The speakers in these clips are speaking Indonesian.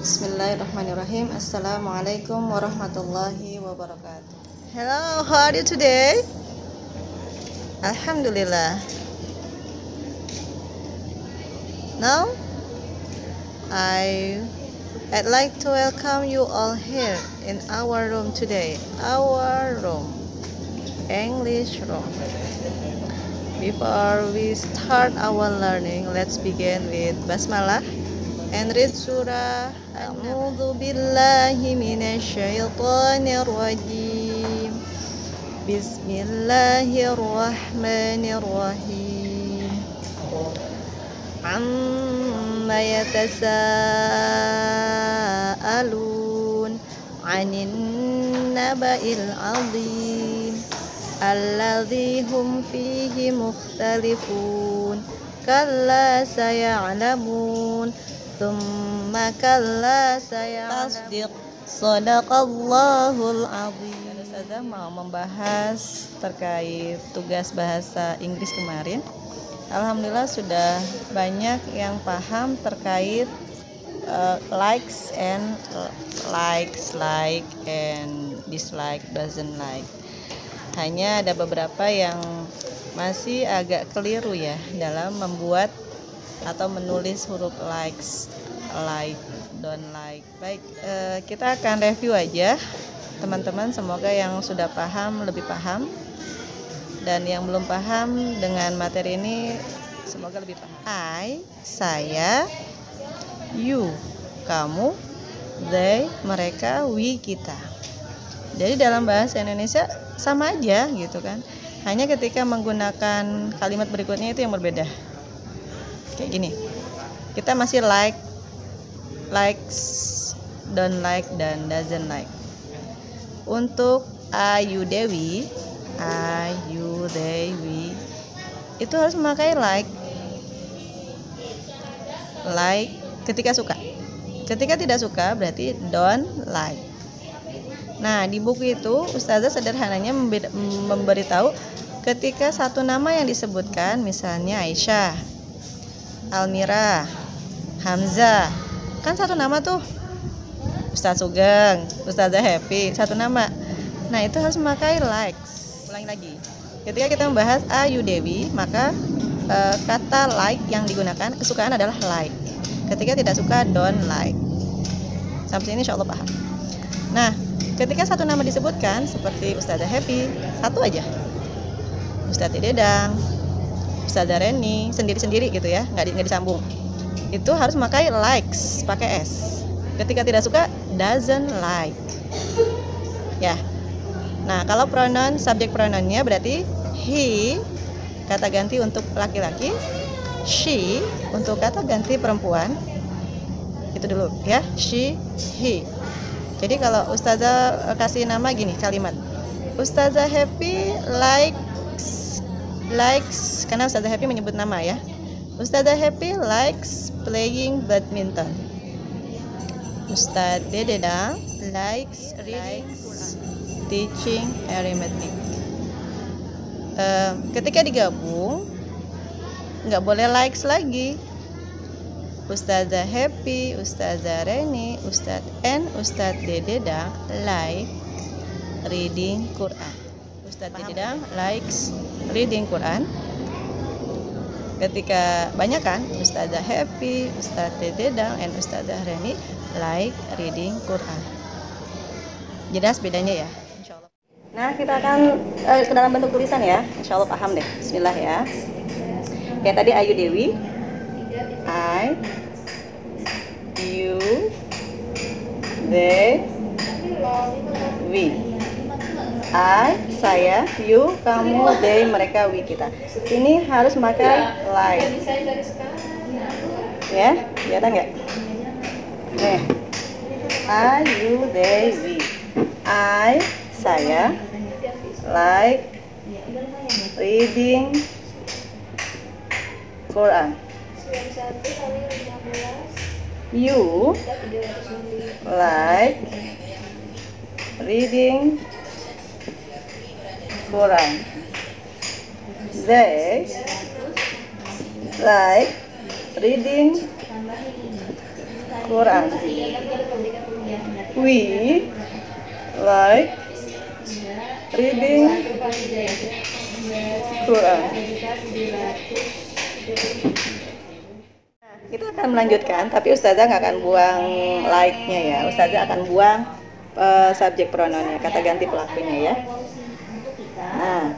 Bismillahirrahmanirrahim. Assalamualaikum warahmatullahi wabarakatuh. Hello, how are you today? Alhamdulillah. Now, I'd like to welcome you all here in our room today. Our room, English room. Before we start our learning, let's begin with Basmalah and read surah A'udzu billahi minasyaitonir rajim. Bismillahirrahmanirrahim. Amma yatasaalun 'anin naba'il 'adzim alladzi hum fihi mukhtalifun. Kalla saya'lamun. Tsumma kalla saya'lamun. Shadaqallahul azim. Ustazah mau membahas terkait tugas bahasa Inggris kemarin. Alhamdulillah sudah banyak yang paham terkait likes and like and dislike, doesn't like. Hanya ada beberapa yang masih agak keliru ya dalam membuat atau menulis huruf likes, like, don't like. Baik, kita akan review aja teman-teman. Semoga yang sudah paham lebih paham, dan yang belum paham dengan materi ini semoga lebih paham. I, saya, you, kamu, they, mereka, we, kita. Jadi dalam bahasa Indonesia sama aja gitu kan, hanya ketika menggunakan kalimat berikutnya itu yang berbeda. Kayak gini, kita masih like, likes, don't like, dan doesn't like. Untuk ayu, dewi, ayu, dewi, itu harus memakai like ketika suka. Ketika tidak suka berarti don't like. Nah, di buku itu Ustazah sederhananya memberitahu ketika satu nama yang disebutkan, misalnya Aisyah, Almira, Hamzah, kan satu nama tuh. Ustaz Sugeng, Ustazah Happy, satu nama. Nah, itu harus memakai likes. Ulangi lagi. Ketika kita membahas Ayu Dewi, maka kata like yang digunakan, kesukaan adalah like. Ketika tidak suka, don't like. Sampai sini insya Allah paham. Nah, ketika satu nama disebutkan seperti Ustazah Happy, satu aja, Ustadz Dedang, Ustazah Reni, sendiri-sendiri gitu ya, nggak disambung. Itu harus memakai likes, pakai S. Ketika tidak suka, doesn't like. Ya. Nah, kalau pronoun, subjek pronounnya berarti he, kata ganti untuk laki-laki, she untuk kata ganti perempuan. Itu dulu ya, she, he. Jadi kalau Ustazah kasih nama gini, kalimat Ustazah Happy likes, karena Ustazah Happy menyebut nama ya. Ustazah Happy likes playing badminton. Ustaz Dedang likes teaching arithmetic. Ketika digabung nggak boleh likes lagi. Ustazah Happy, Ustazah Reni, Ustaz N, Ustaz Dedang like reading Quran. Ustaz Dedang likes reading Quran. Ketika banyak kan, Ustazah Happy, Ustaz Dedang, and Ustazah Reni like reading Quran. Jelas bedanya ya, insya Allah. Nah, kita akan ke dalam bentuk tulisan ya, insya Allah paham deh. Bismillah ya. Kayak tadi Ayu Dewi, I, you, they, we. I, saya, you, kamu, they, mereka, we, kita. Ini harus memakai like. Ya, kelihatan nggak? Nih, I, you, they, we. I, saya, like reading Quran. You like reading Quran. They like reading Quran. We like reading Quran. Kita akan melanjutkan, tapi Ustazah nggak akan buang like-nya ya. Ustazah akan buang subjek pronounnya, kata ganti pelakunya ya. Nah,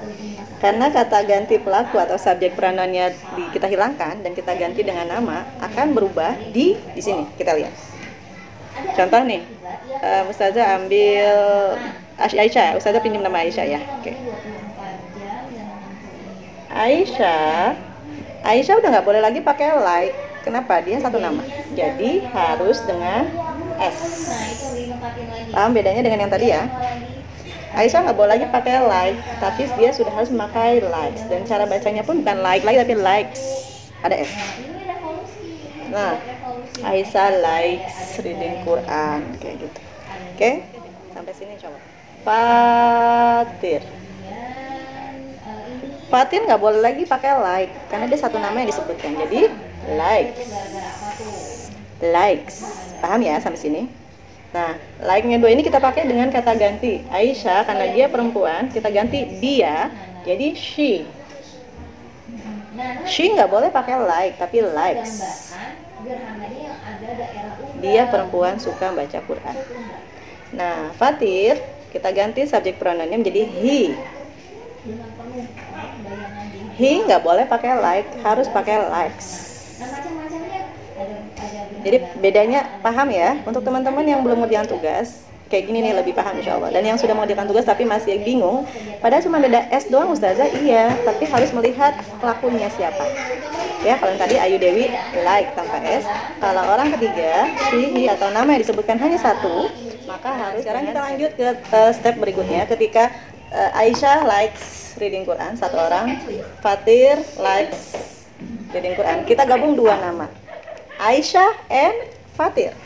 karena kata ganti pelaku atau subjek pronounnya kita hilangkan dan kita ganti dengan nama, akan berubah di sini. Kita lihat. Contoh nih, Ustazah ambil Aisyah. Ustazah pinjam nama Aisyah ya. Oke. Aisyah udah nggak boleh lagi pakai like. Kenapa? Dia satu nama. Jadi harus dengan S. Paham bedanya dengan yang tadi ya? Aisyah nggak boleh lagi pakai like, tapi dia sudah harus memakai likes, dan cara bacanya pun bukan like lagi tapi likes, ada S. Nah, Aisyah likes reading Quran kayak gitu. Oke, sampai sini coba. Fatir nggak boleh lagi pakai like karena dia satu nama yang disebutkan, jadi likes. Paham ya sampai sini? Nah, like-nya dua ini kita pakai dengan kata ganti. Aisyah karena dia perempuan, kita ganti dia jadi she. She nggak boleh pakai like, tapi likes. Dia perempuan suka baca Quran. Nah, Fatir kita ganti subjek pronounnya menjadi he. He nggak boleh pakai like, harus pakai likes. Jadi bedanya paham ya? Untuk teman-teman yang belum mengerjakan tugas, kayak gini nih lebih paham insya Allah. Dan yang sudah mengerjakan tugas tapi masih bingung, padahal cuma beda S doang Ustazah, iya. Tapi harus melihat pelakunya siapa. Ya, kalau tadi Ayu Dewi like tanpa S. Kalau orang ketiga, she, he atau nama yang disebutkan hanya satu, maka harus. Sekarang kita lanjut ke step berikutnya. Ketika Aisyah likes reading Quran, satu orang. Fatir likes reading Quran. Kita gabung dua nama. Aisyah and Fatir.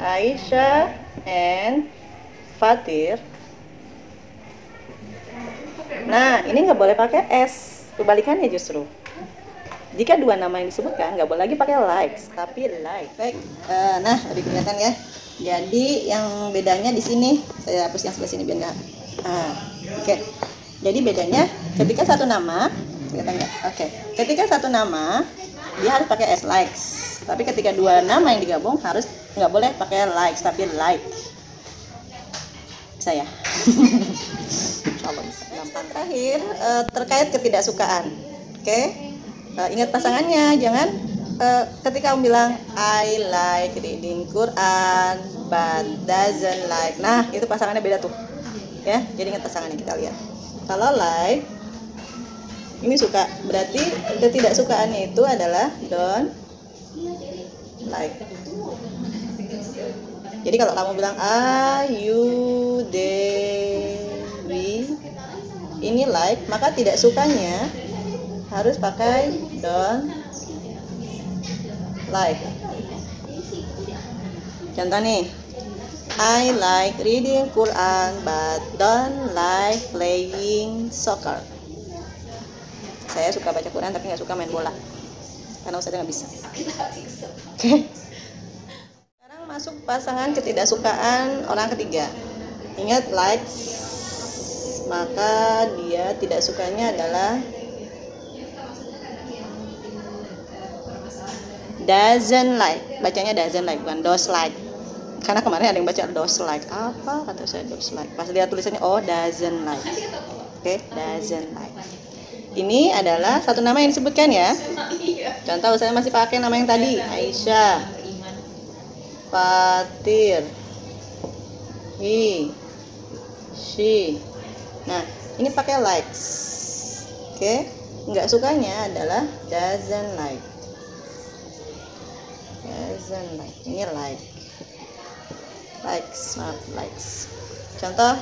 Aisyah and Fatir. Nah, ini nggak boleh pakai S. Kebalikannya justru. Jika dua nama yang disebutkan, nggak boleh lagi pakai likes, tapi like. Baik. Nah, lebih kelihatan ya. Jadi yang bedanya di sini, saya hapus yang sebelah sini biar nggak. Oke. Jadi bedanya ketika satu nama, kelihatan nggak? Oke. Ketika satu nama dia harus pakai S, likes. Tapi ketika dua nama yang digabung harus nggak boleh pakai likes tapi like. Saya. Insyaallah bisa. Gampang. Terakhir terkait ketidaksukaan. Oke. Ingat pasangannya, jangan ketika kamu bilang I like reading Quran but doesn't like. Nah, itu pasangannya beda tuh. Ya, jadi ingat pasangannya, kita lihat. Kalau like ini suka, berarti ketidaksukaannya itu adalah don't like. Jadi kalau kamu bilang Ayu Dewi ini like, maka tidak sukanya harus pakai don't like. Contoh nih, I like reading Quran but don't like playing soccer. Saya suka baca Quran tapi nggak suka main bola karena Ustazah nggak bisa. Oke. Sekarang masuk pasangan ketidaksukaan orang ketiga. Ingat likes, maka dia tidak sukanya adalah doesn't like. Bacanya doesn't like, bukan does like. Karena kemarin ada yang baca does like. Apa kata saya does like? Pas lihat tulisannya doesn't like. Oke, doesn't like. Ini adalah satu nama yang disebutkan ya. Contoh saya masih pakai nama yang tadi, Aisyah, Fatir, he, she. Nah, ini pakai likes. Oke, nggak sukanya adalah doesn't like. Doesn't like. Ini like. Likes, maaf, likes. Contoh,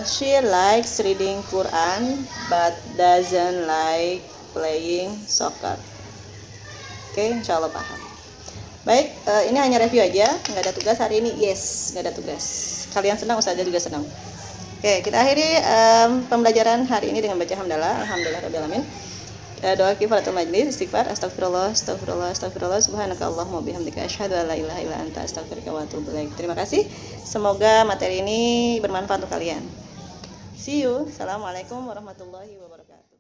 she likes reading Quran but doesn't like playing soccer. Oke, insya Allah paham. Baik, ini hanya review aja, nggak ada tugas hari ini. Yes, nggak ada tugas. Kalian senang, Ustazah juga senang. Oke, kita akhiri pembelajaran hari ini dengan baca hamdalah. Alhamdulillah rabbil alamin. doa kifaratul majlis, istighfar, astagfirullah, astagfirullah, astagfirullah, subhanakallahumma bihamdika asyhadu an la ilaha illa anta astaghfiruka wa atubu ilaik. Terima kasih. Semoga materi ini bermanfaat untuk kalian. See you. Assalamualaikum warahmatullahi wabarakatuh.